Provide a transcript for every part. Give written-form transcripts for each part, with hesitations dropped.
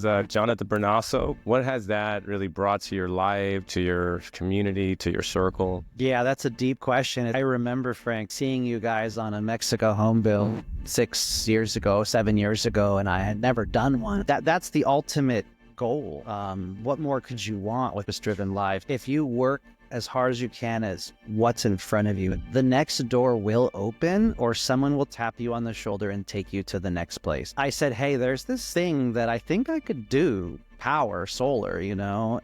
Jonathan Brunasso. What has that really brought to your life, to your community, to your circle? Yeah, that's a deep question. I remember, Frank, seeing you guys on a Mexico home build 7 years ago, and I had never done one. That's the ultimate goal. What more could you want with this driven life? If you work as hard as you can as what's in front of you, the next door will open or someone will tap you on the shoulder and take you to the next place. I said, hey, there's this thing that I think I could do. Powur Solar,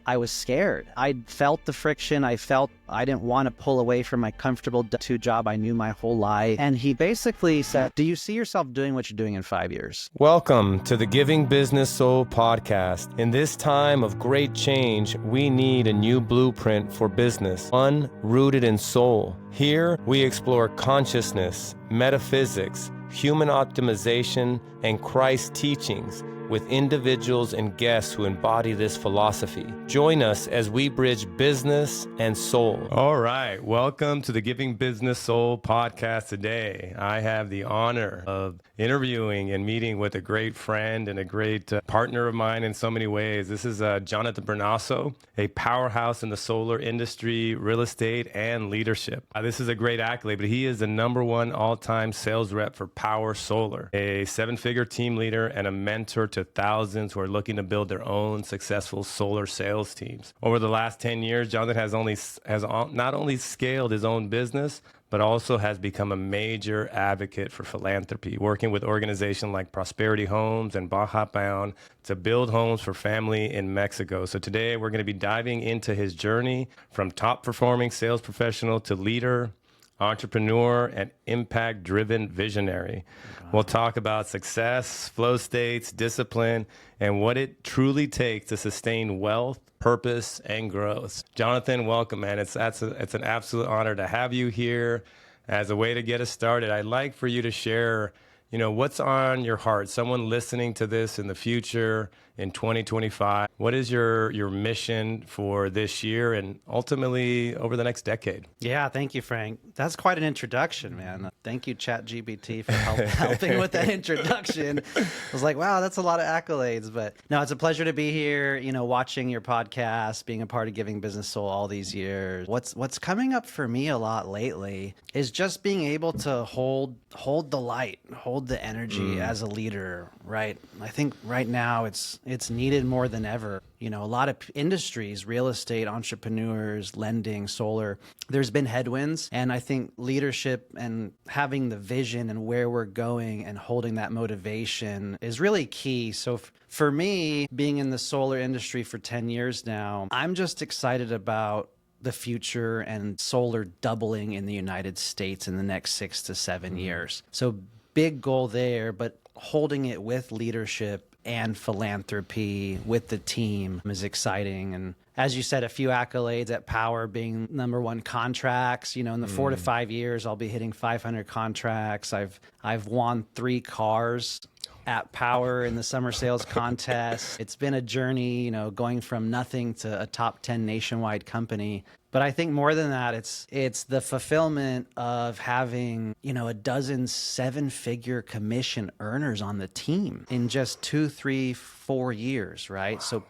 I was scared. I felt the friction. I felt I didn't want to pull away from my comfortable W-2 job I knew my whole life. And he basically said, do you see yourself doing what you're doing in 5 years? Welcome to the Giving Business Soul podcast. In this time of great change, we need a new blueprint for business, one rooted in soul. Here, we explore consciousness, metaphysics, human optimization, and Christ teachings with individuals and guests who embody this philosophy. Join us as we bridge business and soul. All right. Welcome to the Giving Business Soul podcast today. I have the honor of interviewing and meeting with a great friend and a great partner of mine in so many ways. This is Jonathan Brunasso, a powerhouse in the solar industry, real estate, and leadership. This is a great accolade, but he is the #1 all-time sales rep for Powur Solar, a 7-figure team leader and a mentor to thousands who are looking to build their own successful solar sales teams. Over the last 10 years, Jonathan has not only scaled his own business, but also has become a major advocate for philanthropy, working with organizations like Prosperity Homes and Baja Bound to build homes for family in Mexico. So today we're going to be diving into his journey from top performing sales professional to leader, entrepreneur, and impact-driven visionary. We'll talk about success, flow states, discipline, and what it truly takes to sustain wealth, purpose, and growth. Jonathan, welcome, man. It's an absolute honor to have you here. As a way to get us started, I'd like for you to share, what's on your heart. Someone listening to this in the future, in 2025, what is your mission for this year and ultimately over the next decade? Yeah, thank you, Frank. That's quite an introduction, man. Thank you, ChatGPT, for helping with that introduction. I was like, wow, that's a lot of accolades. But no, it's a pleasure to be here, watching your podcast, being a part of Giving Business Soul all these years. What's coming up for me a lot lately is just being able to hold the light, hold the energy as a leader, right? I think right now it's needed more than ever. A lot of industries, real estate, entrepreneurs, lending, solar, there's been headwinds. And I think leadership and having the vision and where we're going and holding that motivation is really key. So for me, being in the solar industry for 10 years now, I'm just excited about the future and solar doubling in the United States in the next 6 to 7 years. So big goal there, but holding it with leadership and philanthropy with the team is exciting. And as you said, a few accolades at Powur, being #1 contracts. In the 4 to 5 years, I'll be hitting 500 contracts. I've won 3 cars at Powur in the summer sales contest. It's been a journey, going from nothing to a top 10 nationwide company. But I think more than that, it's the fulfillment of having, a dozen 7-figure commission earners on the team in just 2, 3, 4 years, right? Wow. So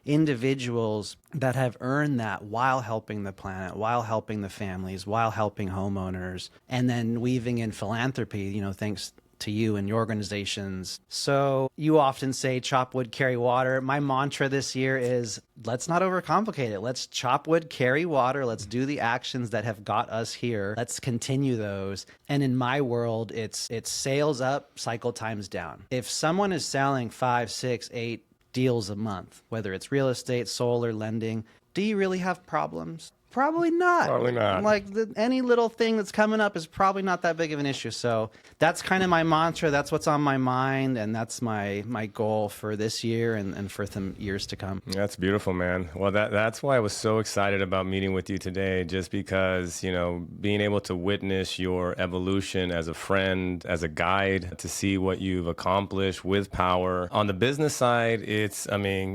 individuals that have earned that while helping the planet, while helping the families, while helping homeowners, and then weaving in philanthropy, thanks to you and your organizations. So you often say chop wood, carry water. My mantra this year is let's not overcomplicate it. Let's chop wood, carry water. Let's do the actions that have got us here. Let's continue those. And in my world, it's sales up, cycle times down. If someone is selling 5, 6, 8 deals a month, whether it's real estate, solar, lending, do you really have problems? Probably not. Probably not. Like any little thing that's coming up is probably not that big of an issue. So that's kind of my mantra. That's what's on my mind. And that's my goal for this year and for some years to come. That's beautiful, man. Well, that's why I was so excited about meeting with you today, just because, being able to witness your evolution as a friend, as a guide, to see what you've accomplished with Powur. On the business side,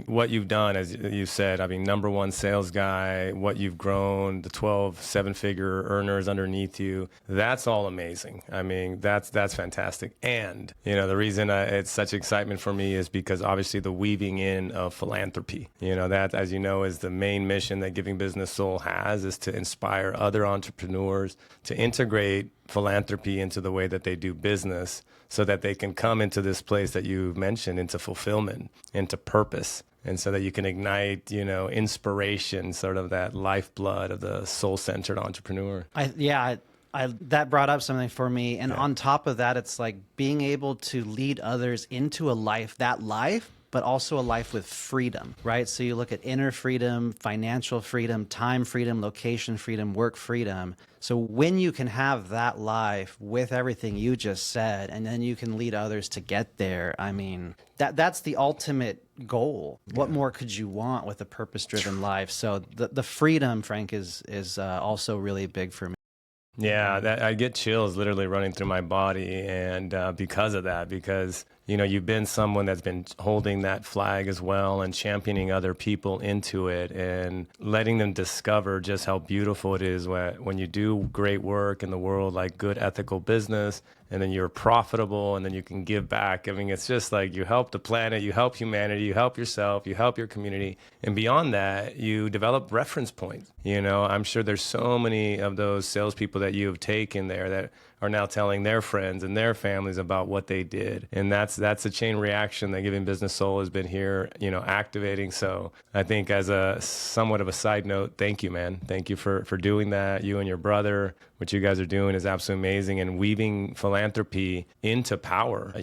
what you've done, as you said, #1 sales guy, what you've grown own, the 12 seven-figure earners underneath you. That's all amazing. I mean, that's fantastic. And, the reason it's such excitement for me is because obviously the weaving in of philanthropy, that, as you know, is the main mission that Giving Business Soul has, is to inspire other entrepreneurs to integrate philanthropy into the way that they do business so that they can come into this place that you mentioned, into fulfillment, into purpose. And so that you can ignite, inspiration, sort of that lifeblood of the soul-centered entrepreneur. That brought up something for me. And on top of that, it's like being able to lead others into a life, but also a life with freedom, right? So you look at inner freedom, financial freedom, time freedom, location freedom, work freedom. So when you can have that life with everything you just said, and then you can lead others to get there, I mean, that's the ultimate goal. What more could you want with a purpose-driven life? So the freedom, Frank, is also really big for me. Yeah, I get chills literally running through my body, and because of that, because you've been someone that's been holding that flag as well and championing other people into it and letting them discover just how beautiful it is when you do great work in the world, like good ethical business, and then you're profitable, and then you can give back. I mean, it's just like you help the planet, you help humanity, you help yourself, you help your community. And beyond that, you develop reference points. I'm sure there's so many of those salespeople that you have taken there that are now telling their friends and their families about what they did. And that's a chain reaction that Giving Business Soul has been here, activating. So I think, as a somewhat of a side note, thank you, man. Thank you for doing that. You and your brother, what you guys are doing is absolutely amazing, and weaving philanthropy into Powur,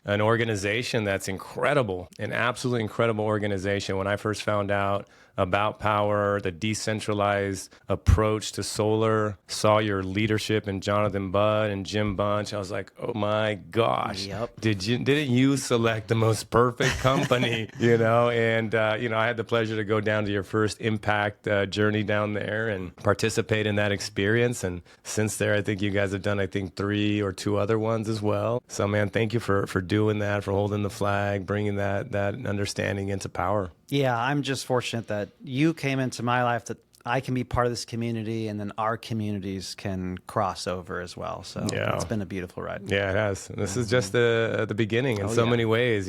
an organization that's incredible, an absolutely incredible organization. When I first found out about Powur, the decentralized approach to solar, saw your leadership in Jonathan Budd and Jim Bunch, I was like, oh my gosh, Yep. didn't you select the most perfect company, And, I had the pleasure to go down to your first impact journey down there and participate in that experience. And since there, I think you guys have done, 3 or 2 other ones as well. So, man, thank you for doing that, for holding the flag, bringing that understanding into Powur. Yeah, I'm just fortunate that you came into my life, that I can be part of this community, and then our communities can cross over as well. So it's been a beautiful ride. Yeah, it has. This is just the beginning in so many ways.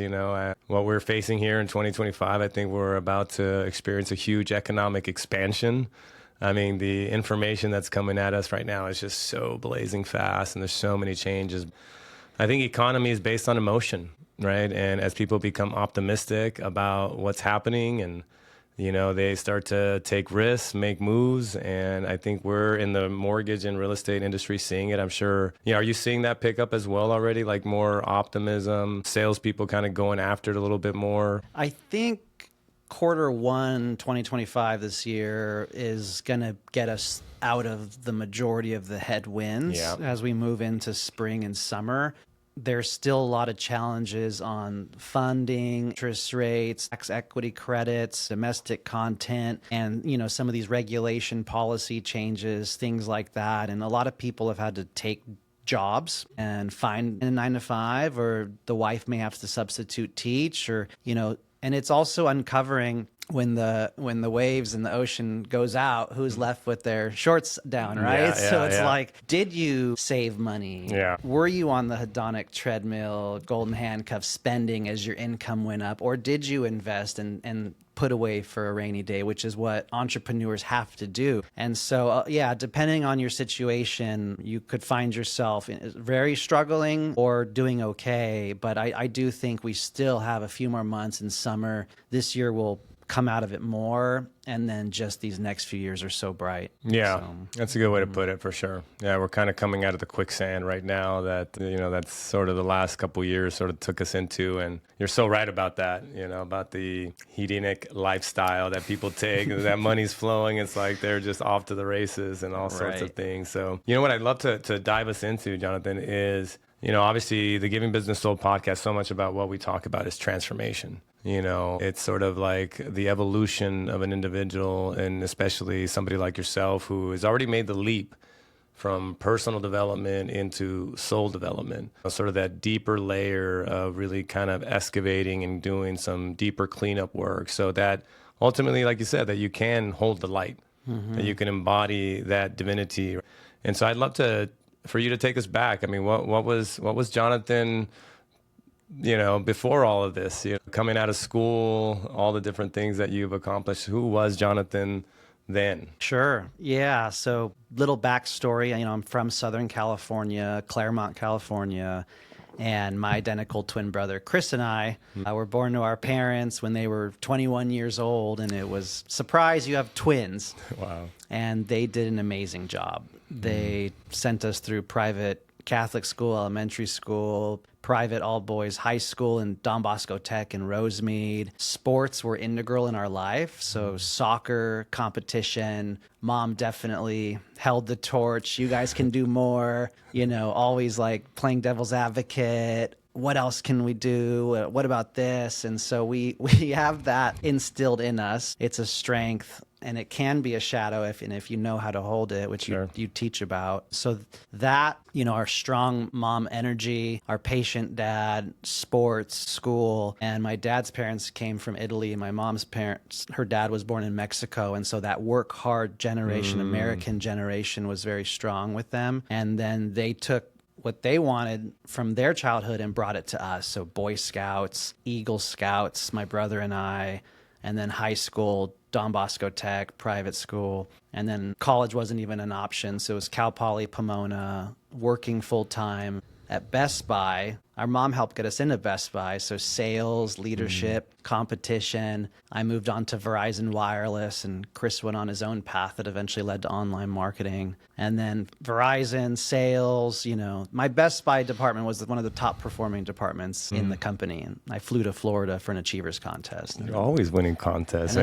What we're facing here in 2025, I think we're about to experience a huge economic expansion. I mean, the information that's coming at us right now is just so blazing fast, and there's so many changes. I think economy is based on emotion, right? And as people become optimistic about what's happening, and they start to take risks, make moves, and I think we're in the mortgage and real estate industry seeing it. I'm sure, are you seeing that pick up as well already? Like more optimism, salespeople kind of going after it a little bit more? I think Q1 2025 this year is going to get us out of the majority of the headwinds as we move into spring and summer. There's still a lot of challenges on funding, interest rates, tax equity credits, domestic content, and some of these regulation policy changes, things like that. And a lot of people have had to take jobs and find a 9-to-5, or the wife may have to substitute teach, or and it's also uncovering when the waves in the ocean goes out, who's left with their shorts down, right? So it's like, did you save money? Yeah. Were you on the hedonic treadmill, golden handcuff spending as your income went up? Or did you invest and put away for a rainy day, which is what entrepreneurs have to do? And so, depending on your situation, you could find yourself very struggling or doing okay. But I do think we still have a few more months in summer. This year will come out of it more, and then just these next few years are so bright. That's a good way to put it, for sure. We're kind of coming out of the quicksand right now that that's sort of the last couple years sort of took us into. And you're so right about that, about the hedonic lifestyle that people take. That money's flowing, it's like they're just off to the races and all sorts of things. So what I'd love to dive us into, Jonathan, is obviously the Giving Business Soul podcast, so much about what we talk about is transformation. It's sort of like the evolution of an individual, and especially somebody like yourself who has already made the leap from personal development into soul development, sort of that deeper layer of really kind of excavating and doing some deeper cleanup work, so that ultimately, like you said, that you can hold the light. that you can embody that divinity. And so I'd love for you to take us back. I mean, what was Jonathan, before all of this, coming out of school, all the different things that you've accomplished? Who was Jonathan then? Sure. Yeah. So little backstory, I'm from Southern California, Claremont, California. And my identical twin brother, Chris, and I were born to our parents when they were 21 years old. And it was, surprise, you have twins. Wow. And they did an amazing job. They sent us through private Catholic school, elementary school, private all-boys high school, and Don Bosco Tech in Rosemead. Sports were integral in our life. So soccer, competition, mom definitely held the torch. You guys can do more, always like playing devil's advocate. What else can we do? What about this? And so we have that instilled in us. It's a strength. And it can be a shadow if you know how to hold it, which Sure. you teach about. So that, our strong mom energy, our patient dad, sports, school, and my dad's parents came from Italy. My mom's parents, her dad was born in Mexico. And so that work hard generation, American generation was very strong with them. And then they took what they wanted from their childhood and brought it to us. So Boy Scouts, Eagle Scouts, my brother and I, and then high school, Don Bosco Tech, private school, and then college wasn't even an option. So it was Cal Poly Pomona, working full time at Best Buy. Our mom helped get us into Best Buy. So sales, leadership, competition. I moved on to Verizon Wireless, and Chris went on his own path that eventually led to online marketing. And then Verizon, sales, my Best Buy department was one of the top performing departments in the company. And I flew to Florida for an Achievers contest. You're always winning contests.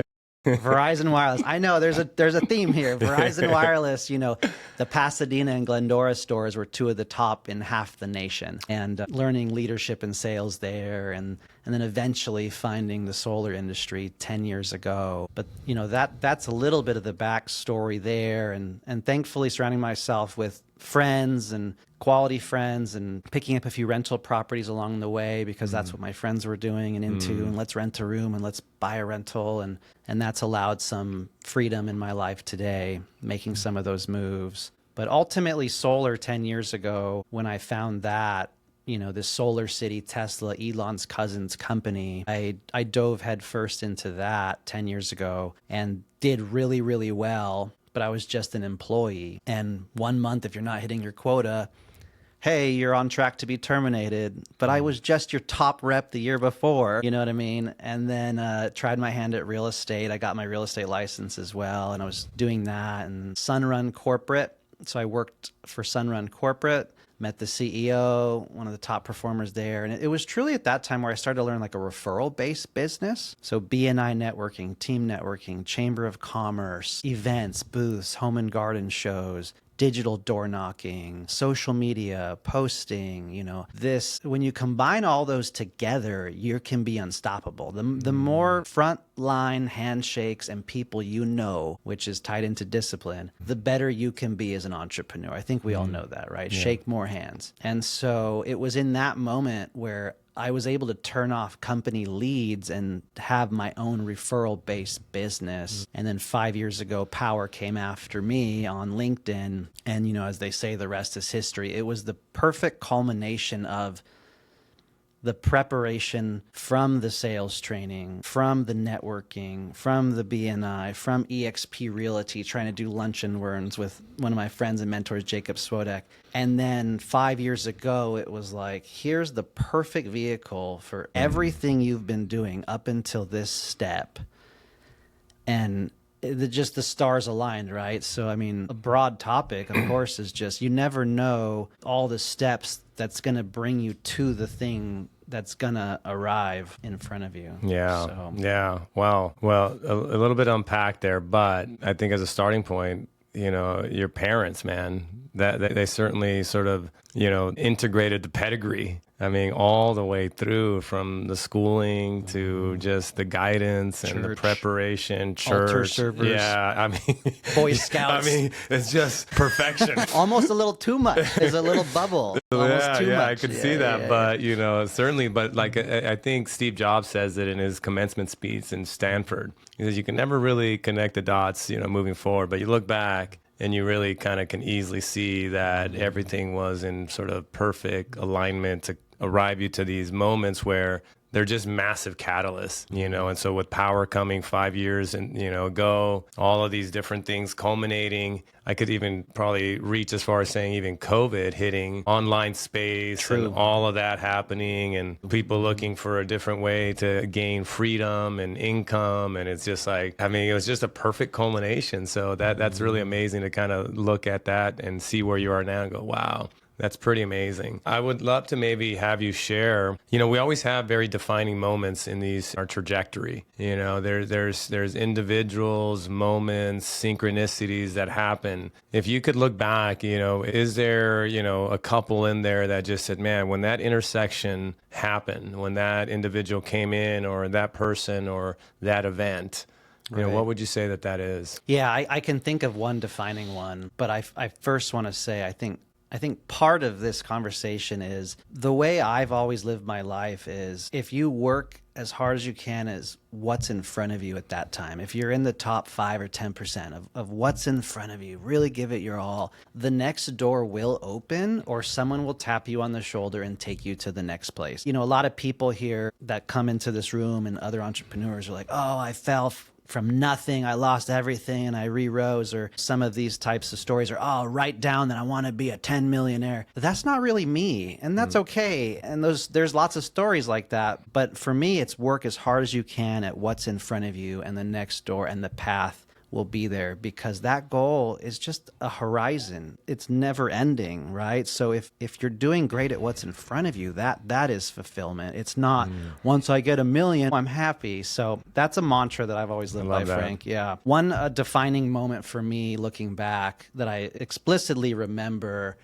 Verizon Wireless. I know there's a theme here. Verizon Wireless, the Pasadena and Glendora stores were two of the top in half the nation, and learning leadership and sales there, and then eventually finding the solar industry 10 years ago. But that's a little bit of the backstory there, and thankfully surrounding myself with friends and quality friends and picking up a few rental properties along the way, because that's what my friends were doing and into, and let's rent a room and let's buy a rental. And that's allowed some freedom in my life today, making some of those moves. But ultimately solar 10 years ago, when I found that, this Solar City, Tesla, Elon's cousin's company, I dove headfirst into that 10 years ago and did really, really well. But I was just an employee. And 1 month, if you're not hitting your quota, hey, you're on track to be terminated. But I was just your top rep the year before, you know what I mean? And then tried my hand at real estate. I got my real estate license as well. And I was doing that. And Sunrun Corporate. So I worked for Sunrun Corporate, met the CEO, one of the top performers there. And it was truly at that time where I started to learn like a referral-based business. So BNI networking, team networking, Chamber of Commerce, events, booths, home and garden shows, digital door knocking, social media, posting, this, when you combine all those together, you can be unstoppable. The more frontline handshakes and people which is tied into discipline, the better you can be as an entrepreneur. I think we all know that, right? Yeah. Shake more hands. And so it was in that moment where I was able to turn off company leads and have my own referral-based business. And then 5 years ago, Powur came after me on LinkedIn. And, as they say, the rest is history. It was the perfect culmination of the preparation from the sales training, from the networking, from the BNI, from EXP Realty, trying to do lunch and learns with one of my friends and mentors, Jacob Swodek. And then 5 years ago, it was like, here's the perfect vehicle for everything you've been doing up until this step. And just the stars aligned, right? So, I mean, a broad topic, of course, is just you never know all the steps that's going to bring you to the thing that's going to arrive in front of you. Yeah. So. Yeah. Wow. Well, a little bit unpacked there, but I think as a starting point, your parents, man, that they certainly sort of, integrated the pedigree I mean, all the way through from the schooling to just the guidance and the preparation, church. Altar servers. Yeah, I mean, Boy Scouts. I mean, it's just perfection. Almost a little too much. There's a little bubble. Almost too much. I could see that. But, you know, certainly, but like I think Steve Jobs says it in his commencement speech in Stanford. He says you can never really connect the dots, you know, moving forward, but you look back and you really kind of can easily see that everything was in sort of perfect alignment to arrive you to these moments where they're just massive catalysts, you know. And so with Powur coming 5 years and, you know, ago, all of these different things culminating, I could even probably reach as far as saying even COVID hitting online space and all of that happening and people looking for a different way to gain freedom and income. And it's just like, I mean, it was just a perfect culmination. So that's really amazing to kind of look at that and see where you are now and go, wow. That's pretty amazing. I would love to maybe have you share, you know, we always have very defining moments in our trajectory. You know, there's individuals, moments, synchronicities that happen. If you could look back, you know, is there, you know, a couple in there that just said, man, when that intersection happened, when that individual came in or that person or that event, you know, what would you say that is? Yeah, I can think of one defining one, but I first want to say, I think part of this conversation is the way I've always lived my life is if you work as hard as you can as what's in front of you at that time. If you're in the top 5 or 10% of what's in front of you, really give it your all. The next door will open or someone will tap you on the shoulder and take you to the next place. You know, a lot of people here that come into this room and other entrepreneurs are like, oh, I fell from nothing, I lost everything and I re-rose, or some of these types of stories are, oh, write down that I want to be a 10 millionaire. But that's not really me, and that's okay. And there's lots of stories like that. But for me, it's work as hard as you can at what's in front of you and the next door and the path will be there, because that goal is just a horizon. It's never ending, right? So if you're doing great at what's in front of you, that is fulfillment. It's not once I get 1 million, I'm happy. So that's a mantra that I've always lived by, Frank. Yeah. One defining moment for me looking back that I explicitly remember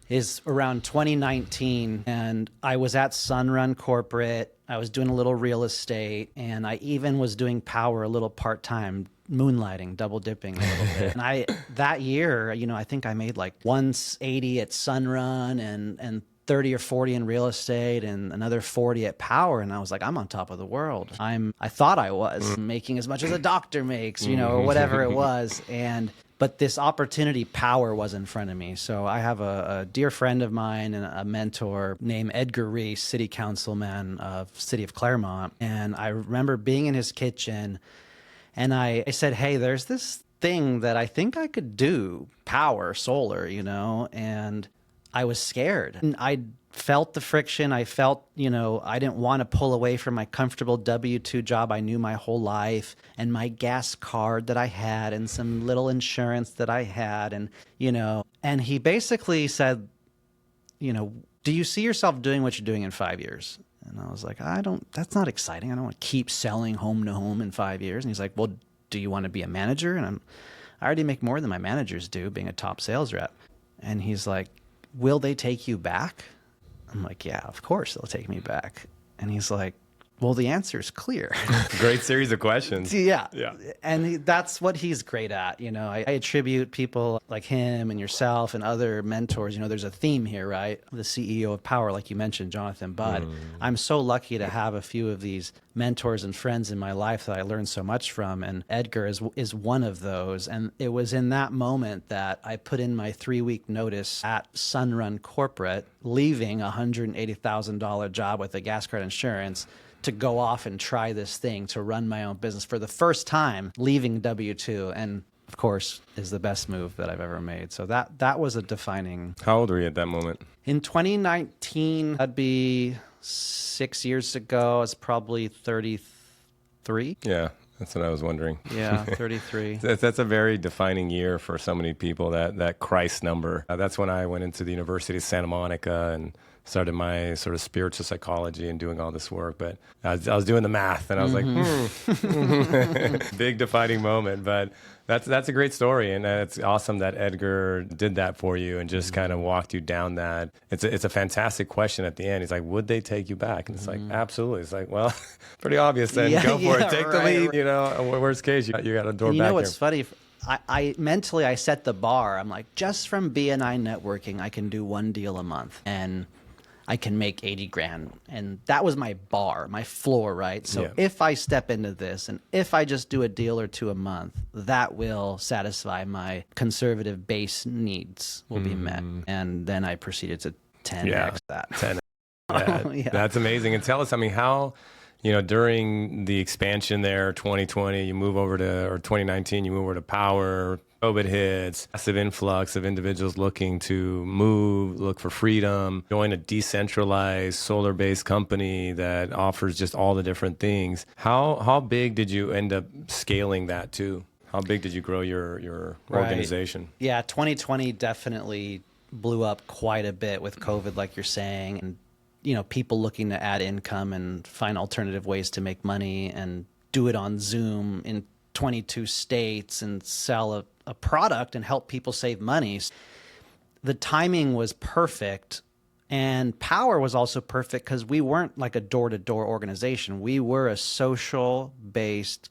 is around 2019, and I was at Sunrun Corporate. I was doing a little real estate, and I even was doing Powur a little part-time, moonlighting, double dipping a little bit. And that year, you know, I think I made like 180 at Sunrun and 30 or 40 in real estate and another 40 at Powur. And I was like, I'm on top of the world. I thought I was making as much as a doctor makes, you know, or whatever it was. But this opportunity, Powur, was in front of me. So I have a dear friend of mine and a mentor named Edgar Reese, city councilman of City of Claremont. And I remember being in his kitchen and I said, hey, there's this thing that I think I could do, Powur Solar, you know, and I was scared. And I felt the friction. I felt, you know, I didn't want to pull away from my comfortable W-2 job I knew my whole life and my gas card that I had and some little insurance that I had. And, you know, and he basically said, you know, do you see yourself doing what you're doing in 5 years? And I was like, that's not exciting. I don't want to keep selling home to home in 5 years. And he's like, well, do you want to be a manager? And I already make more than my managers do being a top sales rep. And he's like, will they take you back? I'm like, yeah, of course they'll take me back. And he's like, well, the answer is clear. Great series of questions. Yeah. And that's what he's great at. You know, I attribute people like him and yourself and other mentors. You know, there's a theme here, right? The CEO of Powur, like you mentioned, Jonathan Budd. I'm so lucky to have a few of these mentors and friends in my life that I learned so much from. And Edgar is one of those. And it was in that moment that I put in my 3-week notice at Sunrun Corporate, leaving a $180,000 job with a gas card insurance to go off and try this thing, to run my own business for the first time, leaving W-2, and of course is the best move that I've ever made. So that was a defining. How old were you at that moment? In 2019, that'd be 6 years ago. I was probably 33. Yeah, that's what I was wondering. Yeah, 33. That's a very defining year for so many people, that Christ number. That's when I went into the University of Santa Monica and started my sort of spiritual psychology and doing all this work. But I was doing the math, and I was like, big defining moment. But that's a great story, and it's awesome that Edgar did that for you and just kind of walked you down that. It's a fantastic question at the end. He's like, would they take you back? And it's like, absolutely. It's like, well, pretty obvious then. Go for it. Take the lead. You know, worst case, you got a door back. You know what's here. funny? I mentally, I set the bar. I'm like, just from BNI networking, I can do one deal a month and I can make 80 grand. And that was my bar, my floor, right? So if I step into this and if I just do a deal or two a month, that will satisfy my conservative base needs will be met. And then I proceeded to 10x that. 10x. That's amazing. And tell us, I mean, how... You know, during the expansion there, 2020, you move over to, or 2019, you move over to Powur, COVID hits, massive influx of individuals looking to move, look for freedom, join a decentralized solar-based company that offers just all the different things. How big did you end up scaling that to? How big did you grow your organization? Yeah, 2020 definitely blew up quite a bit with COVID, like you're saying, and you know, people looking to add income and find alternative ways to make money and do it on Zoom in 22 states and sell a product and help people save money. The timing was perfect. And Powur was also perfect because we weren't like a door-to-door organization. We were a social-based,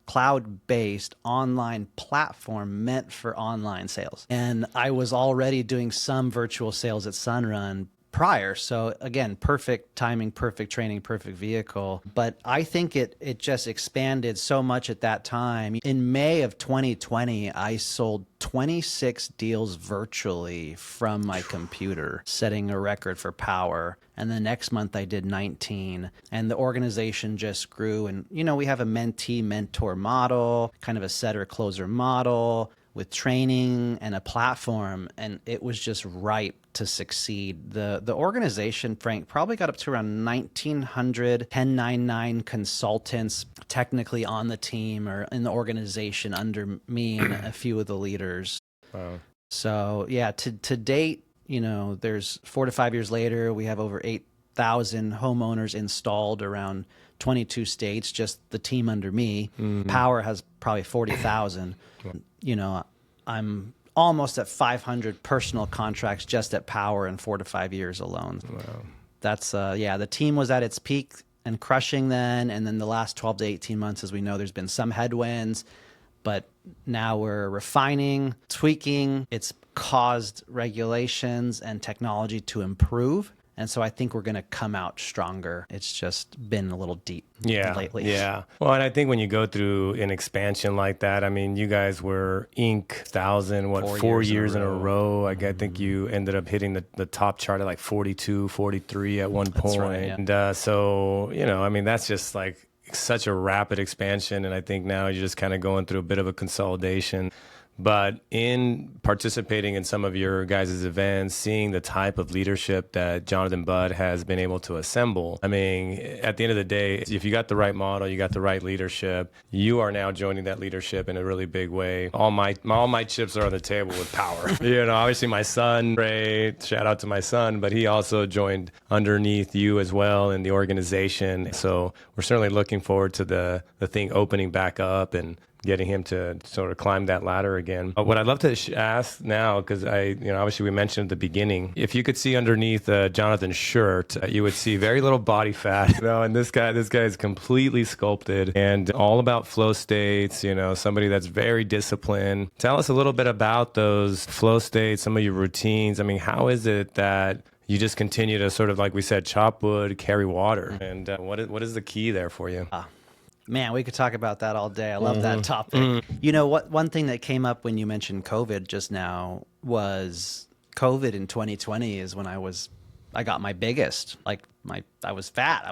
cloud-based online platform meant for online sales. And I was already doing some virtual sales at Sunrun prior. So again, perfect timing, perfect training, perfect vehicle. But I think it just expanded so much at that time. In May of 2020, I sold 26 deals virtually from my computer, setting a record for Powur. And the next month I did 19. And the organization just grew. And, you know, we have a mentee-mentor model, kind of a setter-closer model with training and a platform. And it was just ripe to succeed. The organization, Frank, probably got up to around 1,900 1099 consultants technically on the team or in the organization under me and a few of the leaders. Wow. So yeah, to date, you know, there's 4 to 5 years later, we have over 8,000 homeowners installed around 22 states, just the team under me. Powur has probably 40,000. You know, I'm almost at 500 personal contracts just at Powur in 4 to 5 years alone. Wow. That's, the team was at its peak and crushing then. And then the last 12 to 18 months, as we know, there's been some headwinds, but now we're refining, tweaking. It's caused regulations and technology to improve. And so I think we're going to come out stronger. It's just been a little deep lately. Yeah. Well, and I think when you go through an expansion like that, I mean, you guys were Inc. 1,000, 4 years in a row. Like, I think you ended up hitting the top chart at like 42, 43 at one point. Right, yeah. And so, you know, I mean, that's just like such a rapid expansion. And I think now you're just kind of going through a bit of a consolidation. But in participating in some of your guys' events, seeing the type of leadership that Jonathan Budd has been able to assemble, I mean, at the end of the day, if you got the right model, you got the right leadership, you are now joining that leadership in a really big way. All my chips are on the table with Powur. You know, obviously my son, Ray, shout out to my son, but he also joined underneath you as well in the organization. So we're certainly looking forward to the thing opening back up and getting him to sort of climb that ladder again. What I'd love to ask now, because obviously we mentioned at the beginning, if you could see underneath Jonathan's shirt, you would see very little body fat, and this guy is completely sculpted and all about flow states, somebody that's very disciplined. Tell us a little bit about those flow states, some of your routines. I mean, how is it that you just continue to sort of, like we said, chop wood, carry water? And what is the key there for you? Man, we could talk about that all day. I love that topic. You know, one thing that came up when you mentioned COVID just now was COVID in 2020 is when I got my biggest. I was fat.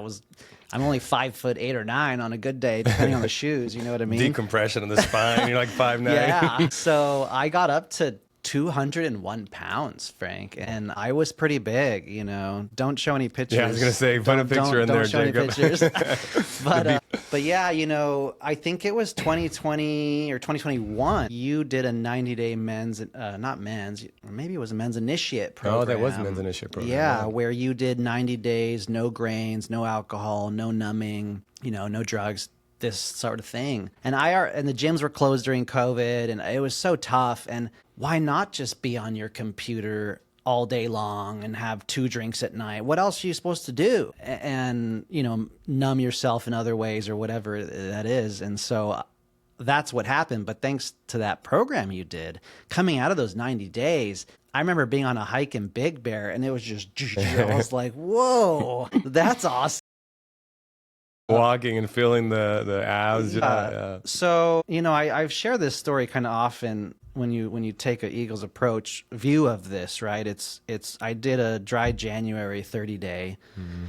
I'm only 5'8" or 9" on a good day, depending on the shoes. You know what I mean? Decompression of the spine. You're like 5'9". Yeah. So I got up to 201 pounds, Frank, and I was pretty big, don't show any pictures. Yeah, I was going to say, put a picture in there, Jacob. Don't show any pictures. But yeah, I think it was 2020 or 2021. You did a 90-day not men's, or maybe it was a men's initiate program. Oh, that was a men's initiate program. Yeah, where you did 90 days, no grains, no alcohol, no numbing, no drugs, this sort of thing. And the gyms were closed during COVID, and it was so tough. And why not just be on your computer all day long and have 2 drinks at night? What else are you supposed to do? And, numb yourself in other ways or whatever that is. And so that's what happened. But thanks to that program you did, coming out of those 90 days, I remember being on a hike in Big Bear, and it was just, I was like, whoa, that's awesome. Walking and feeling the abs. So, I've shared this story kind of often when you take a Eagles approach view of this, right? I did a dry January 30-day. Mm-hmm.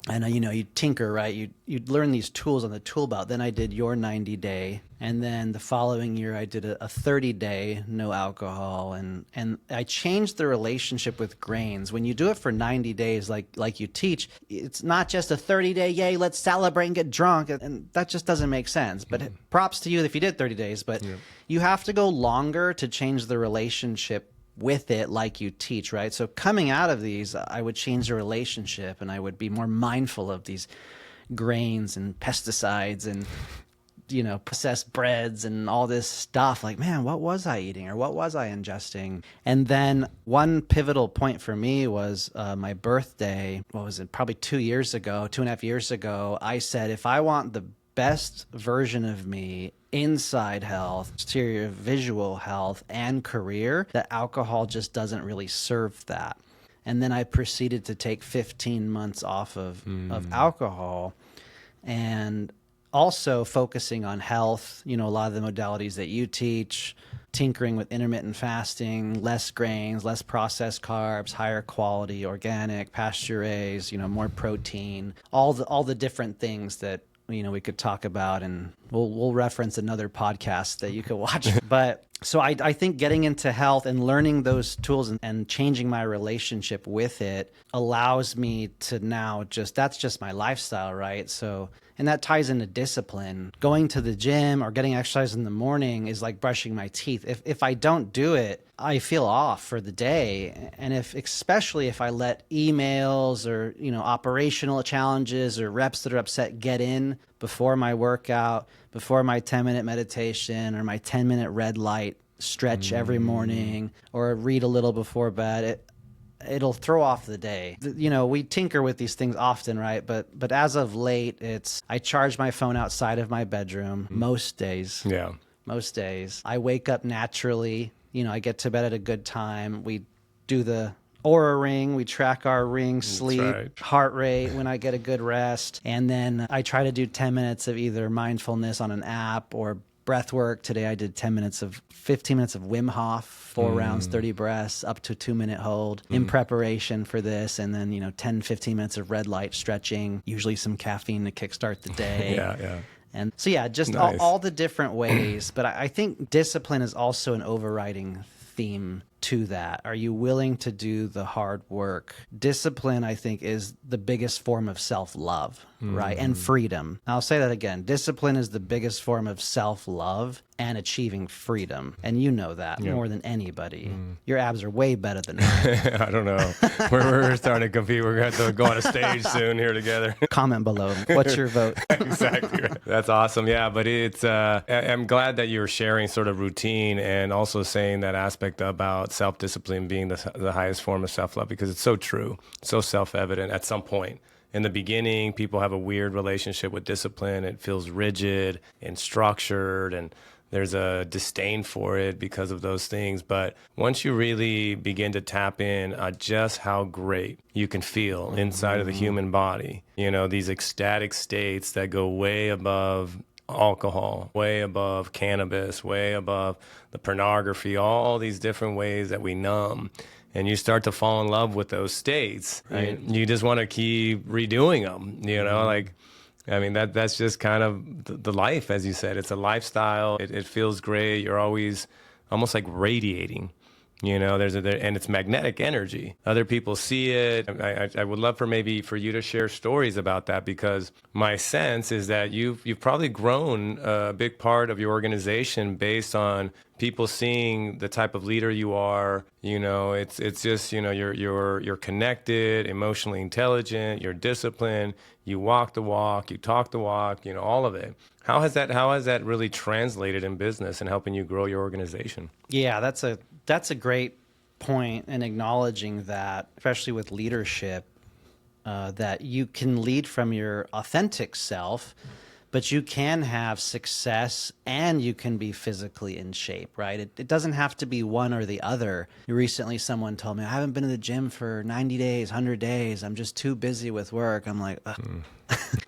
And, you tinker, right? You'd learn these tools on the tool belt. Then I did your 90-day. And then the following year, I did a 30-day, no alcohol. And I changed the relationship with grains. When you do it for 90 days, like you teach, it's not just a 30-day, yay, let's celebrate and get drunk. And that just doesn't make sense. But props to you if you did 30 days. But you have to go longer to change the relationship with it like you teach, right? So coming out of these, I would change the relationship, and I would be more mindful of these grains and pesticides and processed breads and all this stuff. Like, man, what was I eating, or what was I ingesting? And then one pivotal point for me was my birthday. What was it? Probably 2.5 years ago, I said, if I want the best version of me, inside health, exterior visual health, and career, that alcohol just doesn't really serve that. And then I proceeded to take 15 months off of alcohol, and also focusing on health, a lot of the modalities that you teach, tinkering with intermittent fasting, less grains, less processed carbs, higher quality, organic, pasture-raised, more protein, all the different things that we could talk about, and we'll reference another podcast that you could watch. But so I think getting into health and learning those tools and changing my relationship with it allows me to now that's just my lifestyle, right? So, and that ties into discipline. Going to the gym or getting exercise in the morning is like brushing my teeth. If I don't do it, I feel off for the day. And especially if I let emails or, operational challenges or reps that are upset get in before my workout, before my 10-minute meditation or my 10-minute red light stretch every morning, or read a little before bed, it'll throw off the day. We tinker with these things often, right? But as of late, I charge my phone outside of my bedroom most days. Yeah. Most days. I wake up naturally. I get to bed at a good time. We do the Aura ring. We track our ring sleep, heart rate when I get a good rest. And then I try to do 10 minutes of either mindfulness on an app or breath work. Today I did 15 minutes of Wim Hof, 4 rounds, 30 breaths, up to 2-minute hold in preparation for this. And then, 10, 15 minutes of red light stretching, usually some caffeine to kickstart the day. Yeah. And so, just nice. all the different ways. But I think discipline is also an overriding theme to that. Are you willing to do the hard work? Discipline, I think, is the biggest form of self-love, right? And freedom. I'll say that again. Discipline is the biggest form of self-love and achieving freedom. And you know that more than anybody. Your abs are way better than mine. I don't know. We're starting to compete. We're going to have to go on a stage soon here together. Comment below. What's your vote? Exactly. Right. That's awesome. Yeah, but I'm glad that you're sharing sort of routine and also saying that aspect about self-discipline being the highest form of self-love, because it's so true, so self-evident at some point. In the beginning, people have a weird relationship with discipline. It feels rigid and structured, and there's a disdain for it because of those things. But once you really begin to tap in just how great you can feel inside of the human body, these ecstatic states that go way above alcohol, way above cannabis, way above the pornography, all these different ways that we numb. And you start to fall in love with those states. Right. You just want to keep redoing them, that's just kind of the life, as you said. It's a lifestyle. It feels great. You're always almost like radiating And it's magnetic energy. Other people see it. I would love for you to share stories about that, because my sense is that you've probably grown a big part of your organization based on people seeing the type of leader you are. It's just, you're connected, emotionally intelligent, you're disciplined, you walk the walk, you talk the walk, all of it. How has that really translated in business and helping you grow your organization? Yeah, that's a great point, in acknowledging that, especially with leadership, that you can lead from your authentic self, but you can have success and you can be physically in shape, right? It doesn't have to be one or the other. Recently, someone told me, I haven't been to the gym for 90 days, 100 days. I'm just too busy with work. I'm like,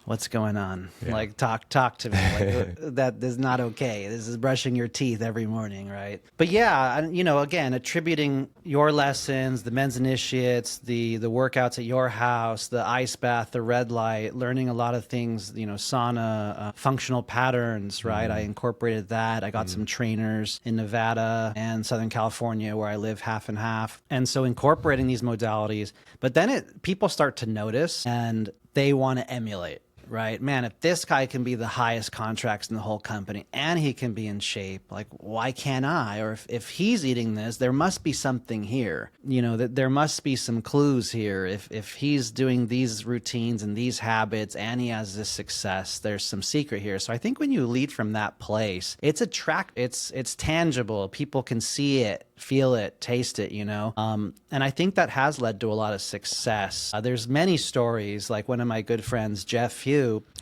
what's going on? Yeah. Like, talk to me. Like, that is not okay. This is brushing your teeth every morning, right? But yeah, again, attributing your lessons, the men's initiates, the workouts at your house, the ice bath, the red light, learning a lot of things, sauna, functional patterns, right? I incorporated that. I got some trainers in Nevada and Southern California, where I live, half and half. And so incorporating these modalities, but then people start to notice and they want to emulate. Right, man, if this guy can be the highest contracts in the whole company and he can be in shape, like, why can't I? Or if he's eating this, there must be something here. That there must be some clues here. If he's doing these routines and these habits and he has this success, there's some secret here. So I think when you lead from that place, it's tangible. People can see it, feel it, taste it, and I think that has led to a lot of success. There's many stories, like one of my good friends, Jeff Hugh,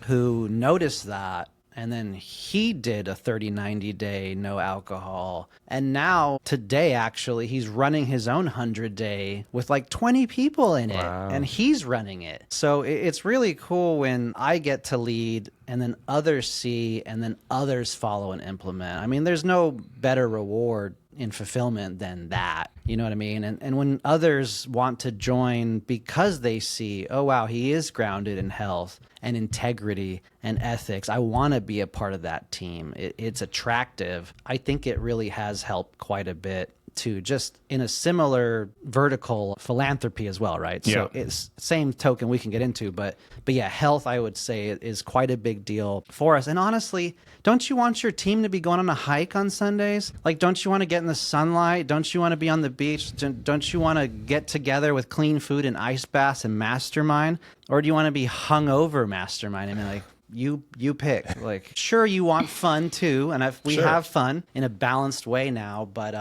who noticed that, and then he did a 30-90 day no alcohol, and now today actually he's running his own 100-day with like 20 people in it. Wow. And he's running it. So it's really cool when I get to lead and then others see and then others follow and implement. I mean, there's no better reward in fulfillment than that. You know what I mean? And when others want to join because they see, oh, wow, he is grounded in health and integrity and ethics, I want to be a part of that team. It's attractive. I think it really has helped quite a bit to just in a similar vertical philanthropy as well, right? Yeah. So it's same token we can get into, but yeah, health, I would say, is quite a big deal for us. And honestly, don't you want your team to be going on a hike on Sundays? Like, don't you want to get in the sunlight? Don't you want to be on the beach? Don't you want to get together with clean food and ice baths and mastermind? Or do you want to be hungover mastermind? I mean, like, you pick. Like, sure, you want fun too, and we have fun in a balanced way now, but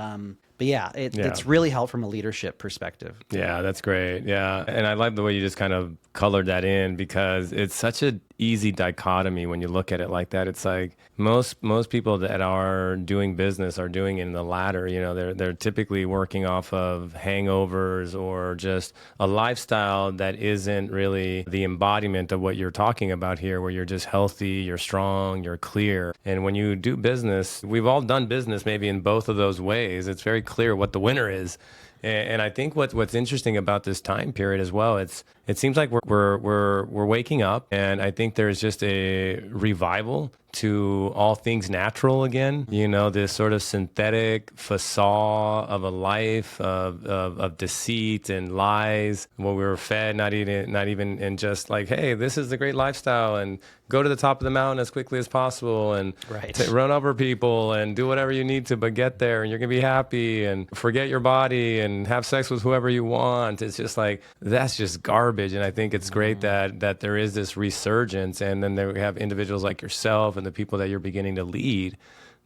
yeah, it's really helped from a leadership perspective. Yeah, that's great. Yeah, and I like the way you just kind of colored that in, because it's such an easy dichotomy when you look at it like that. It's like most people that are doing business are doing it in the latter. They're typically working off of hangovers or just a lifestyle that isn't really the embodiment of what you're talking about here, where you're just healthy, you're strong, you're clear. And when you do business, we've all done business maybe in both of those ways. It's very clear what the winner is. And I think what's interesting about this time period as well, it seems like we're waking up, and I think there's just a revival to all things natural again. This sort of synthetic facade of a life of deceit and lies, what we were fed, not even in just like, hey, this is the great lifestyle, and go to the top of the mountain as quickly as possible, and run over people and do whatever you need to, but get there, and you're gonna be happy, and forget your body and have sex with whoever you want. It's just like, that's just garbage. And I think it's great that there is this resurgence, and then we have individuals like yourself and the people that you're beginning to lead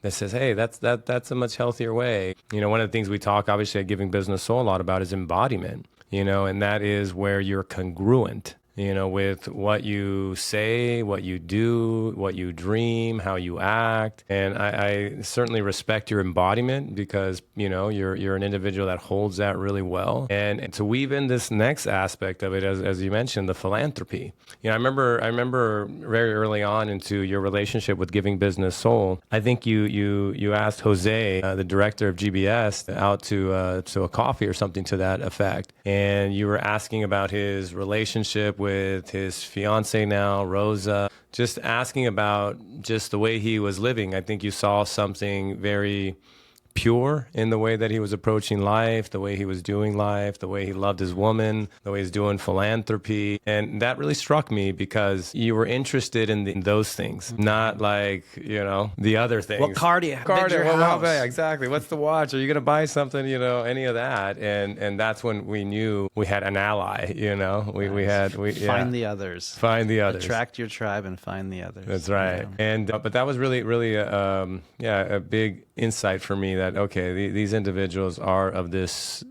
that says, hey, that's a much healthier way. One of the things we talk obviously at Giving Business Soul a lot about is embodiment, and that is where you're congruent, with what you say, what you do, what you dream, how you act. And I certainly respect your embodiment, because, you're an individual that holds that really well. And to weave in this next aspect of it, as you mentioned, the philanthropy. I remember very early on into your relationship with Giving Business Soul, I think you asked Jose, the director of GBS, out to a coffee or something to that effect. And you were asking about his relationship with his fiance now, Rosa, just asking about just the way he was living. I think you saw something very pure in the way that he was approaching life, the way he was doing life, the way he loved his woman, the way he's doing philanthropy. And that really struck me because you were interested in those things, not like, the other things. What car do you have? Exactly. What's the watch? Are you going to buy something, any of that? And that's when we knew we had an ally, Find the others. Find the others. Attract your tribe and find the others. That's right. And but that was really, really, a big insight for me that these individuals are of this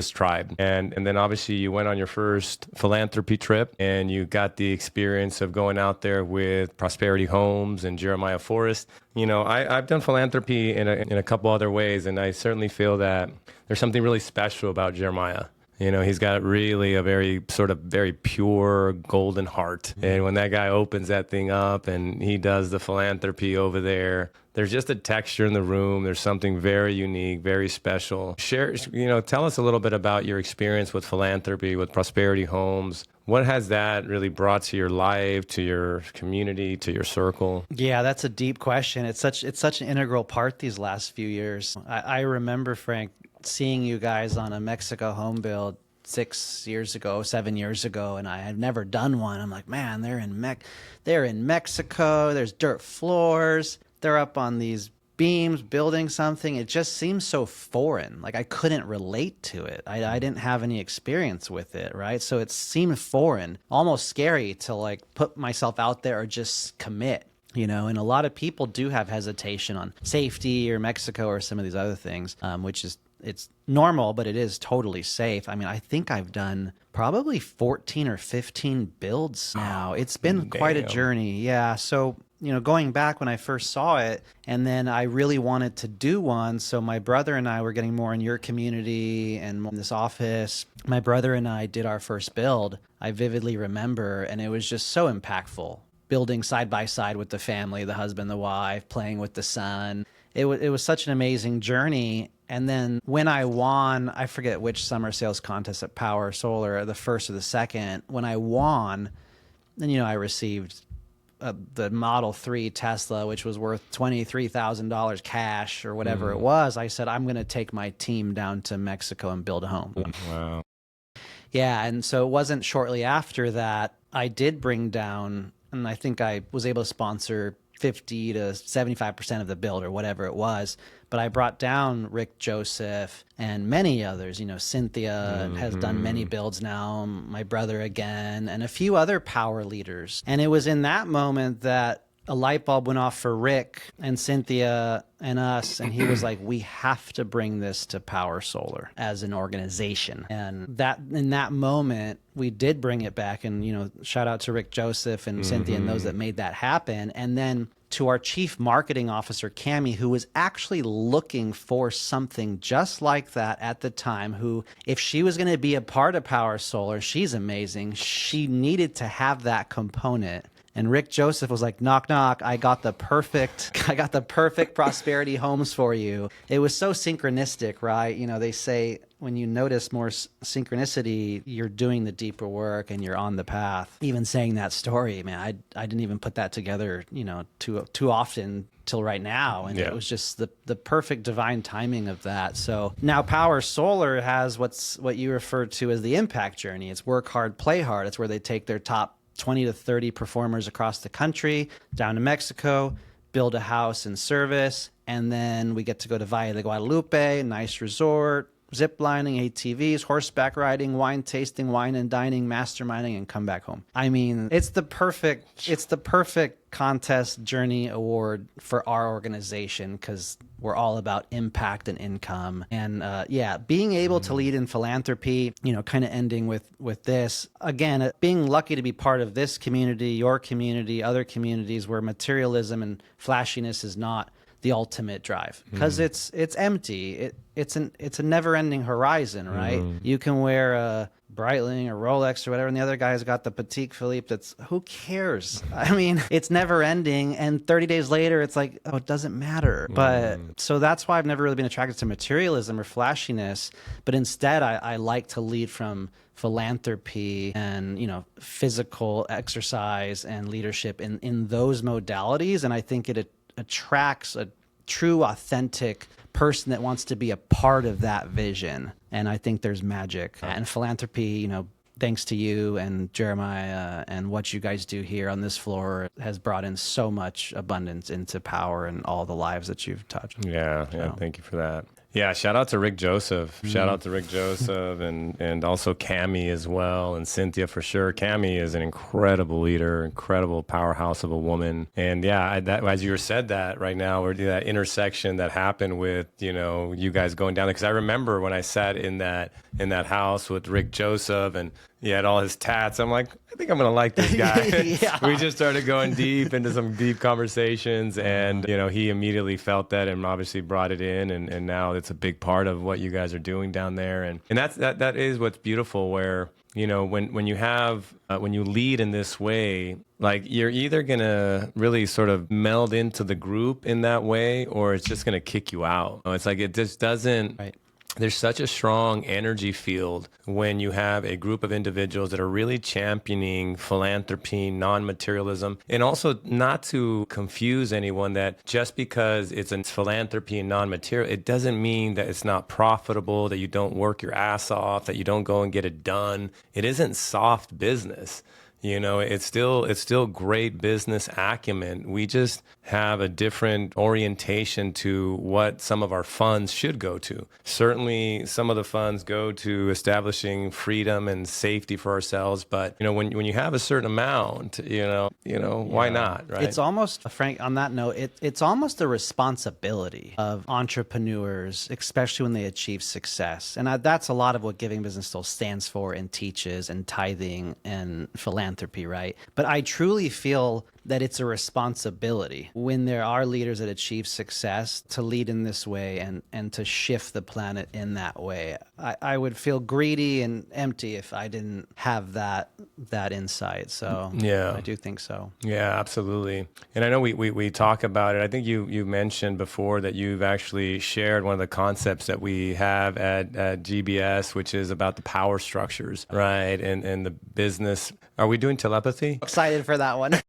tribe. And then obviously you went on your first philanthropy trip and you got the experience of going out there with Prosperity Homes and Jeremiah Forrest. I've done philanthropy in a couple other ways, and I certainly feel that there's something really special about Jeremiah. He's got really a very pure golden heart. And when that guy opens that thing up and he does the philanthropy over there, there's just a texture in the room. There's something very unique, very special. Tell us a little bit about your experience with philanthropy, with Prosperity Homes. What has that really brought to your life, to your community, to your circle? Yeah, that's a deep question. It's such an integral part these last few years. I remember, Frank, seeing you guys on a Mexico home build 7 years ago, and I had never done one. I'm like, man, they're in Mexico. There's dirt floors. They're up on these beams building something. It just seems so foreign. Like I couldn't relate to it. I didn't have any experience with it, right? So it seemed foreign, almost scary to like put myself out there or just commit. And a lot of people do have hesitation on safety or Mexico or some of these other things, it's normal, but it is totally safe. I mean, I think I've done probably 14 or 15 builds now. It's been quite a journey. Yeah. So, going back when I first saw it, and then I really wanted to do one. So my brother and I were getting more in your community and in this office. My brother and I did our first build. I vividly remember, and it was just so impactful. Building side by side with the family, the husband, the wife, playing with the son. It was such an amazing journey. And then when I won, I forget which summer sales contest at Powur Solar, the first or the second, when I won, then, I received the Model 3 Tesla, which was worth $23,000 cash or whatever it was. I said, I'm going to take my team down to Mexico and build a home. Wow. Yeah. And so it wasn't shortly after that I did bring down, and I think I was able to sponsor 50 to 75% of the build or whatever it was. But I brought down Rick Joseph and many others. Cynthia has done many builds now, my brother again, and a few other power leaders. And it was in that moment that a light bulb went off for Rick and Cynthia and us, and he was like, we have to bring this to Powur Solar as an organization. And that in that moment, we did bring it back. And, shout out to Rick Joseph and Cynthia and those that made that happen. And then to our chief marketing officer, Cammie, who was actually looking for something just like that at the time, who, if she was going to be a part of Powur Solar, she's amazing. She needed to have that component. And Rick Joseph was like, knock, knock, I got the perfect Prosperity Homes for you. It was so synchronistic, right? They say when you notice more synchronicity, you're doing the deeper work and you're on the path. Even saying that story, man, I didn't even put that together, too often till right now. And it was just the perfect divine timing of that. So now Powur Solar has what you refer to as the impact journey. It's work hard, play hard. It's where they take their top 20 to 30 performers across the country down to Mexico, build a house and service, and then we get to go to Valle de Guadalupe, nice resort, zip lining, ATVs, horseback riding, wine tasting, wine and dining, masterminding, and come back home. I mean, it's the perfect contest journey award for our organization because we're all about impact and income. And being able to lead in philanthropy, kind of ending with this, again, being lucky to be part of this community, your community, other communities where materialism and flashiness is not the ultimate drive because it's empty. It's a never-ending horizon, right? You can wear a Breitling or Rolex or whatever, and the other guy's got the Patek Philippe. That's, who cares? I mean, it's never-ending, and 30 days later, it's like, oh, it doesn't matter. But so that's why I've never really been attracted to materialism or flashiness. But instead, I like to lead from philanthropy and physical exercise and leadership in those modalities, and I think it attracts a true, authentic person that wants to be a part of that vision. And I think there's magic. And philanthropy, you know, thanks to you and Jeremiah and what you guys do here on this floor has brought in so much abundance into Powur and all the lives that you've touched. Yeah, thank you for that. Yeah, shout out to Rick Joseph. Shout out to Rick Joseph and also Cammie as well, and Cynthia for sure. Cammie is an incredible leader, incredible powerhouse of a woman. And yeah, as you said that right now, we're doing that intersection that happened with, you know, you guys going down there. Because I remember when I sat in that house with Rick Joseph and he had all his tats. I'm like, I think I'm going to like this guy. Yeah. We just started going deep into some deep conversations, and, you know, he immediately felt that and obviously brought it in. And now it's a big part of what you guys are doing down there. And that is what's beautiful, where, you know, when you have, when you lead in this way, like you're either going to really sort of meld into the group in that way, or it's just going to kick you out. It's like, it just doesn't. Right. There's such a strong energy field when you have a group of individuals that are really championing philanthropy, non-materialism, and also not to confuse anyone that just because it's in philanthropy and non-material, it doesn't mean that it's not profitable, that you don't work your ass off, that you don't go and get it done. It isn't soft business. You know, it's still great business acumen. We just have a different orientation to what some of our funds should go to. Certainly, some of the funds go to establishing freedom and safety for ourselves. But, you know, when you have a certain amount, you know, why not, right? It's almost, Frank, on that note, it's almost a responsibility of entrepreneurs, especially when they achieve success. And that's a lot of what Giving Business Soul stands for and teaches, and tithing and philanthropy, right? But I truly feel that it's a responsibility when there are leaders that achieve success to lead in this way and to shift the planet in that way. I would feel greedy and empty if I didn't have that insight. So yeah, I do think so. Yeah, absolutely. And I know we talk about it. I think you mentioned before that you've actually shared one of the concepts that we have at GBS, which is about the power structures, right? And the business. Are we doing telepathy? Excited for that one.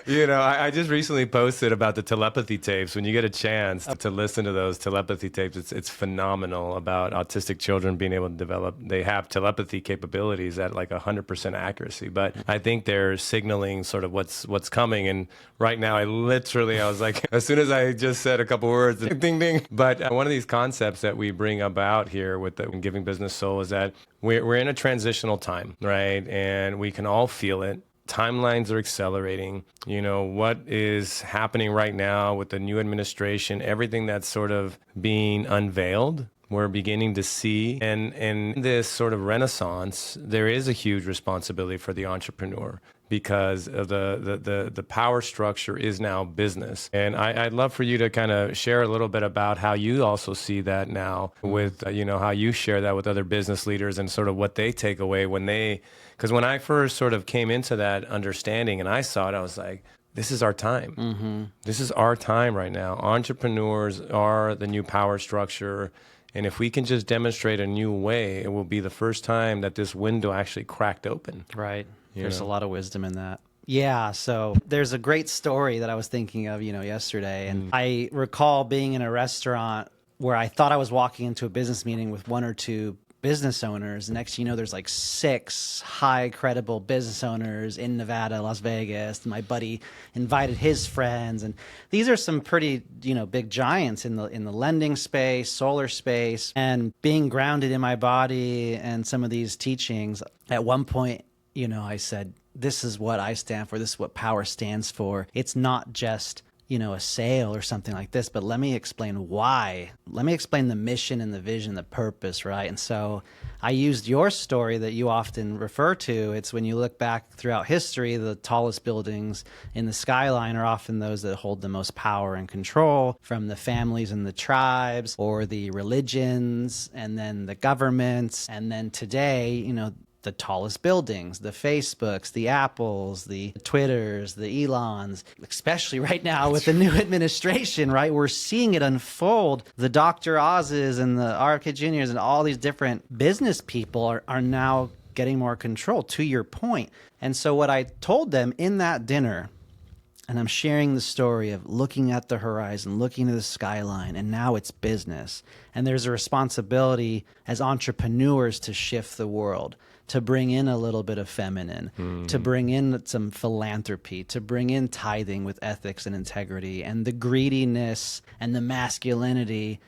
You know, I just recently posted about the telepathy tapes. When you get a chance to listen to those telepathy tapes, it's phenomenal about autistic children being able to develop. They have telepathy capabilities at like 100% accuracy. But I think they're signaling sort of what's coming. And right now, I was like, as soon as I just said a couple words, ding, ding. But one of these concepts that we bring about here with the Giving Business Soul is that we're in a transitional time, right? And we can all feel it. Timelines are accelerating. You know, what is happening right now with the new administration, everything that's sort of being unveiled, we're beginning to see. And in this sort of renaissance, there is a huge responsibility for the entrepreneur, because of the power structure is now business. And I'd love for you to kind of share a little bit about how you also see that now with, you know, how you share that with other business leaders and sort of what they take away because when I first sort of came into that understanding and I saw it, I was like, this is our time. Mm-hmm. This is our time right now. Entrepreneurs are the new power structure. And if we can just demonstrate a new way, it will be the first time that this window actually cracked open. Right. There's a lot of wisdom in that. Yeah, so there's a great story that I was thinking of, yesterday. And I recall being in a restaurant where I thought I was walking into a business meeting with one or two business owners. Next, there's like 6 high credible business owners in Nevada, Las Vegas. My buddy invited his friends, and these are some pretty, big giants in the lending space, solar space, and being grounded in my body and some of these teachings. At one point, I said, this is what I stand for. This is what Powur stands for. It's not just a sale or something like this, but let me explain why. Let me explain the mission and the vision, the purpose, right? And so I used your story that you often refer to. It's when you look back throughout history, the tallest buildings in the skyline are often those that hold the most power and control, from the families and the tribes, or the religions, and then the governments. And then today, the tallest buildings, the Facebooks, the Apples, the Twitters, the Elons, especially right now with the new administration, right? We're seeing it unfold. The Dr. Oz's and the RFK Juniors and all these different business people are now getting more control, to your point. And so what I told them in that dinner and I'm sharing the story of looking at the horizon, looking at the skyline, and now it's business. And there's a responsibility as entrepreneurs to shift the world, to bring in a little bit of feminine, to bring in some philanthropy, to bring in tithing with ethics and integrity, and the greediness and the masculinity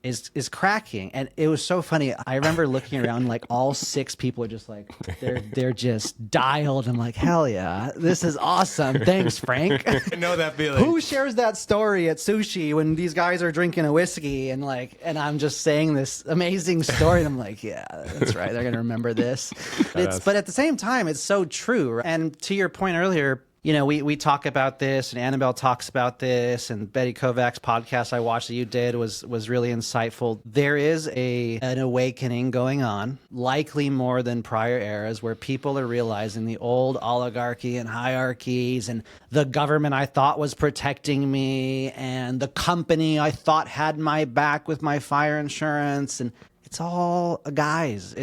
is cracking. And it was so funny. I remember looking around, like all 6 people are just like, they're just dialed. I'm like, hell yeah, this is awesome. Thanks, Frank. I know that feeling. Who shares that story at sushi when these guys are drinking a whiskey and I'm just saying this amazing story? And I'm like, yeah, that's right. They're going to remember this. But at the same time, it's so true. And to your point earlier, we talk about this, and Annabelle talks about this, and Betty Kovac's podcast I watched that you did was really insightful. There is an awakening going on, likely more than prior eras, where people are realizing the old oligarchy and hierarchies and the government I thought was protecting me and the company I thought had my back with my fire insurance, and it's all guys.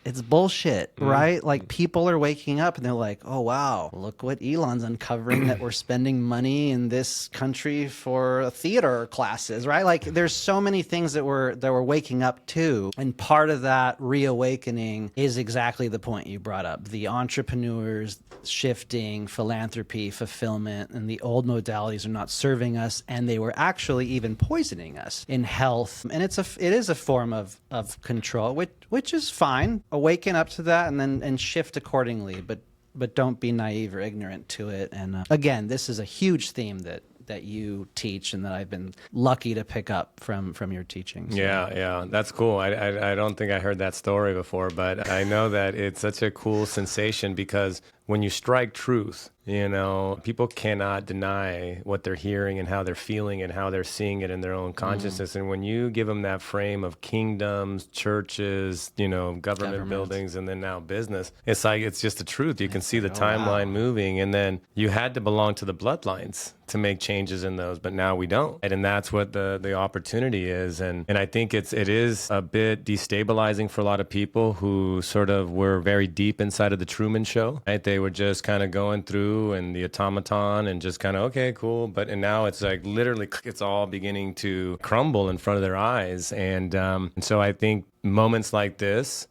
It's bullshit, right? Like people are waking up and they're like, oh, wow, look what Elon's uncovering that we're spending money in this country for theater classes, right? Like there's so many things that we're waking up to. And part of that reawakening is exactly the point you brought up. The entrepreneurs shifting, philanthropy, fulfillment, and the old modalities are not serving us, and they were actually even poisoning us in health. And it is a form of control, which is fine. Awaken up to that and shift accordingly, but don't be naive or ignorant to it. And again, this is a huge theme that you teach and that I've been lucky to pick up from your teachings. Yeah, that's cool. I don't think I heard that story before, but I know that it's such a cool sensation because when you strike truth, people cannot deny what they're hearing and how they're feeling and how they're seeing it in their own consciousness. And when you give them that frame of kingdoms, churches, government buildings, and then now business, it's like, it's just the truth. You can see the timeline moving, and then you had to belong to the bloodlines to make changes in those, but now we don't. And that's what the opportunity is. And I think it is a bit destabilizing for a lot of people who sort of were very deep inside of the Truman Show, right? They were just kind of going through and the automaton and just kind of, okay, cool. And now it's like literally it's all beginning to crumble in front of their eyes. And so I think moments like this,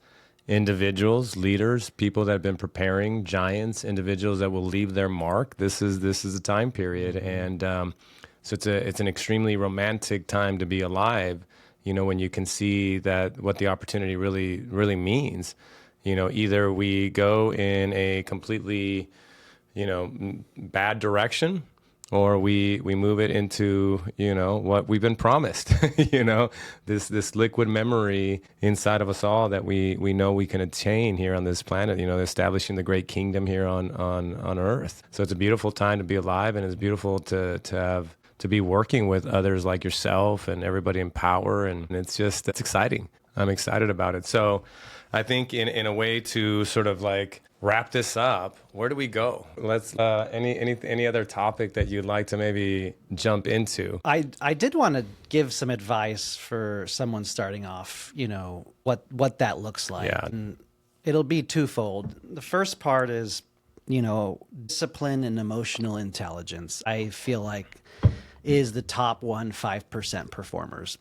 individuals, leaders, people that have been preparing, giants, individuals that will leave their mark, this is a time period. And so it's an extremely romantic time to be alive, when you can see that what the opportunity really, really means. Either we go in a completely, bad direction, or we move it into, what we've been promised, this liquid memory inside of us all that we know we can attain here on this planet, establishing the great kingdom here on Earth. So it's a beautiful time to be alive, and it's beautiful to be working with others like yourself and everybody in Powur, and it's exciting. I'm excited about it. So I think in a way to sort of like wrap this up, where do we go? Let's any other topic that you'd like to maybe jump into? I did want to give some advice for someone starting off, what that looks like. Yeah. And it'll be twofold. The first part is, discipline and emotional intelligence. I feel like is the top 5% performers.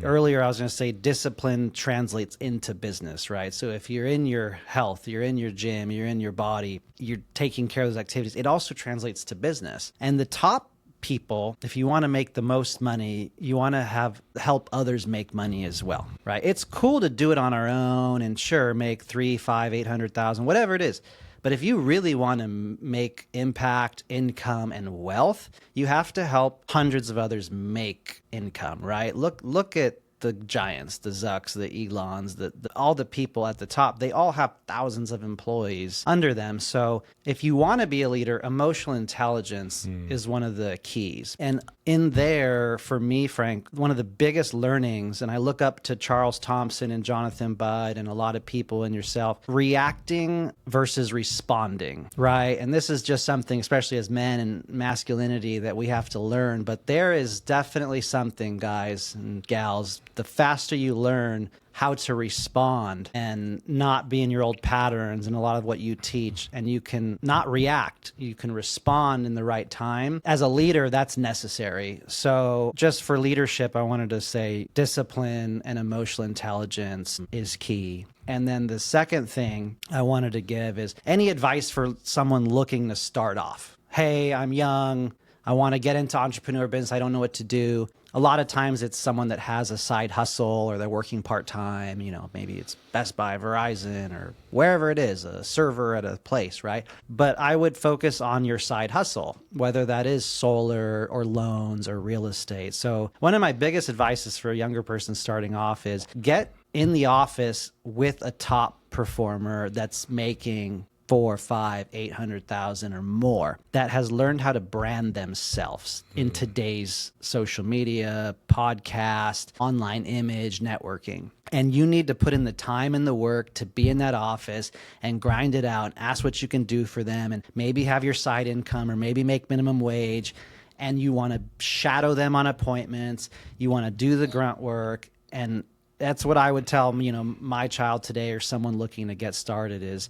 Earlier, I was going to say discipline translates into business, right? So if you're in your health, you're in your gym, you're in your body, you're taking care of those activities, it also translates to business. And the top people, if you want to make the most money, you want to help others make money as well, right? It's cool to do it on our own and sure, make 3, 5, 800,000, whatever it is. But if you really want to make impact, income, and wealth, you have to help hundreds of others make income, right? Look at the giants, the Zucks, the Elons, all the people at the top. They all have thousands of employees under them. So if you want to be a leader, emotional intelligence is one of the keys. And in there, for me, Frank, one of the biggest learnings, and I look up to Charles Thompson and Jonathan Budd and a lot of people and yourself, reacting versus responding, right? And this is just something, especially as men and masculinity, that we have to learn. But there is definitely something, guys and gals, the faster you learn how to respond and not be in your old patterns and a lot of what you teach, and you can not react, you can respond in the right time. As a leader, that's necessary. So just for leadership, I wanted to say discipline and emotional intelligence is key. And then the second thing I wanted to give is any advice for someone looking to start off. Hey, I'm young, I want to get into entrepreneur business, I don't know what to do. A lot of times it's someone that has a side hustle or they're working part-time, maybe it's Best Buy, Verizon, or wherever it is, a server at a place, right? But I would focus on your side hustle, whether that is solar or loans or real estate. So one of my biggest advices for a younger person starting off is get in the office with a top performer that's making 4, 5, 800,000 or more, that has learned how to brand themselves in today's social media, podcast, online image, networking. And you need to put in the time and the work to be in that office and grind it out, ask what you can do for them, and maybe have your side income or maybe make minimum wage. And you want to shadow them on appointments. You want to do the grunt work. And that's what I would tell, my child today or someone looking to get started is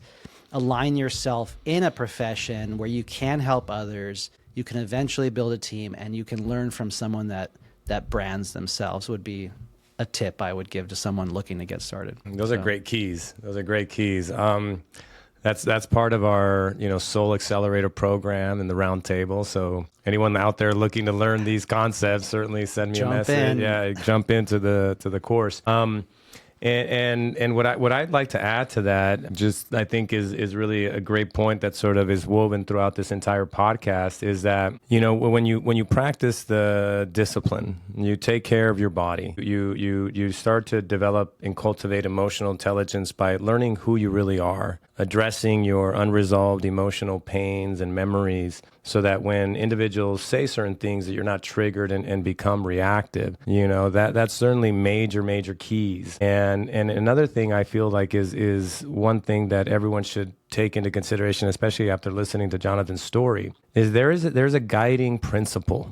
align yourself in a profession where you can help others, you can eventually build a team, and you can learn from someone that brands themselves would be a tip I would give to someone looking to get started. Those are great keys. That's part of our, Soul Accelerator program and the roundtable. So anyone out there looking to learn these concepts, certainly send me a message. Yeah, jump into the course. And what I'd like to add to that, just I think is really a great point that sort of is woven throughout this entire podcast, is that when you practice the discipline, you take care of your body, you start to develop and cultivate emotional intelligence by learning who you really are, addressing your unresolved emotional pains and memories, so that when individuals say certain things that you're not triggered and become reactive. That's certainly major keys. And another thing I feel like is one thing that everyone should take into consideration, especially after listening to Jonathan's story, is there's a guiding principle.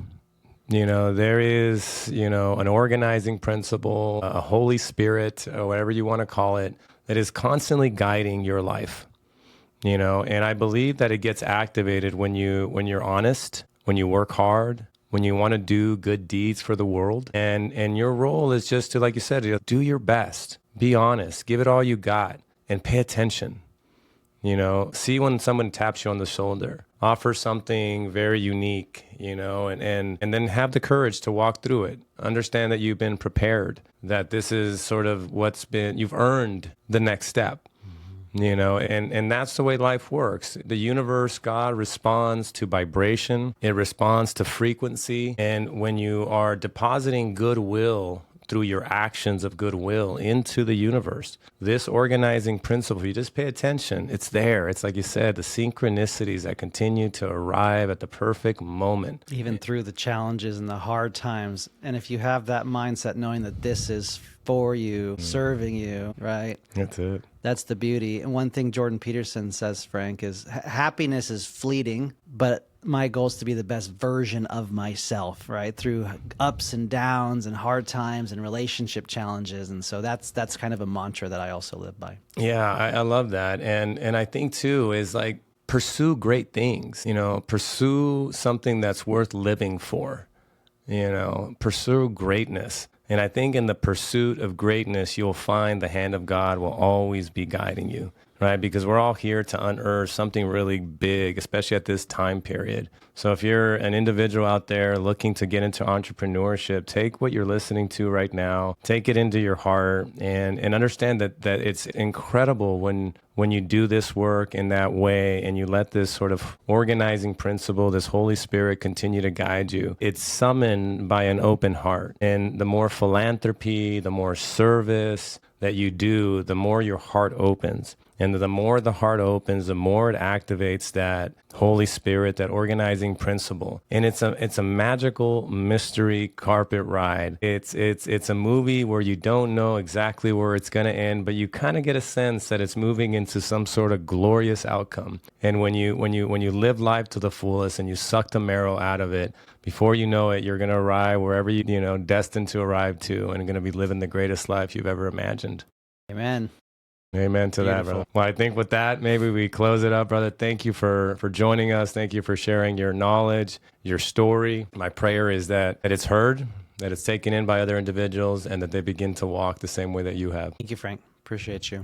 There is, an organizing principle, a Holy Spirit, or whatever you want to call it, that is constantly guiding your life. And I believe that it gets activated when you're honest, when you work hard, when you want to do good deeds for the world. And your role is just to, like you said, do your best, be honest, give it all you got, and pay attention. See when someone taps you on the shoulder, offer something very unique, and then have the courage to walk through it. Understand that you've been prepared, that this is sort of you've earned the next step. And that's the way life works. The universe, God, responds to vibration. It responds to frequency. And when you are depositing goodwill through your actions of goodwill into the universe, this organizing principle, you just pay attention, it's there. It's like you said, the synchronicities that continue to arrive at the perfect moment. Even through the challenges and the hard times. And if you have that mindset, knowing that this is for you, serving you, right? That's it. That's the beauty. And one thing Jordan Peterson says, Frank, is happiness is fleeting, but my goal is to be the best version of myself, right? Through ups and downs and hard times and relationship challenges. And so that's kind of a mantra that I also live by. Yeah, I love that. And I think too is like pursue great things, pursue something that's worth living for, pursue greatness. And I think in the pursuit of greatness, you'll find the hand of God will always be guiding you, right? Because we're all here to unearth something really big, especially at this time period. So if you're an individual out there looking to get into entrepreneurship, take what you're listening to right now, take it into your heart, and understand that it's incredible when you do this work in that way and you let this sort of organizing principle, this Holy Spirit continue to guide you. It's summoned by an open heart. And the more philanthropy, the more service that you do, the more your heart opens. And the more the heart opens, the more it activates that Holy Spirit, that organizing principle. And it's a magical mystery carpet ride. It's a movie where you don't know exactly where it's going to end, but you kind of get a sense that it's moving into some sort of glorious outcome. And when you live life to the fullest and you suck the marrow out of it, before you know it, you're going to arrive wherever you know destined to arrive to, and going to be living the greatest life you've ever imagined. Amen. Amen to that, brother. Well, I think with that, maybe we close it up, brother. Thank you for joining us. Thank you for sharing your knowledge, your story. My prayer is that it's heard, that it's taken in by other individuals, and that they begin to walk the same way that you have. Thank you, Frank. Appreciate you.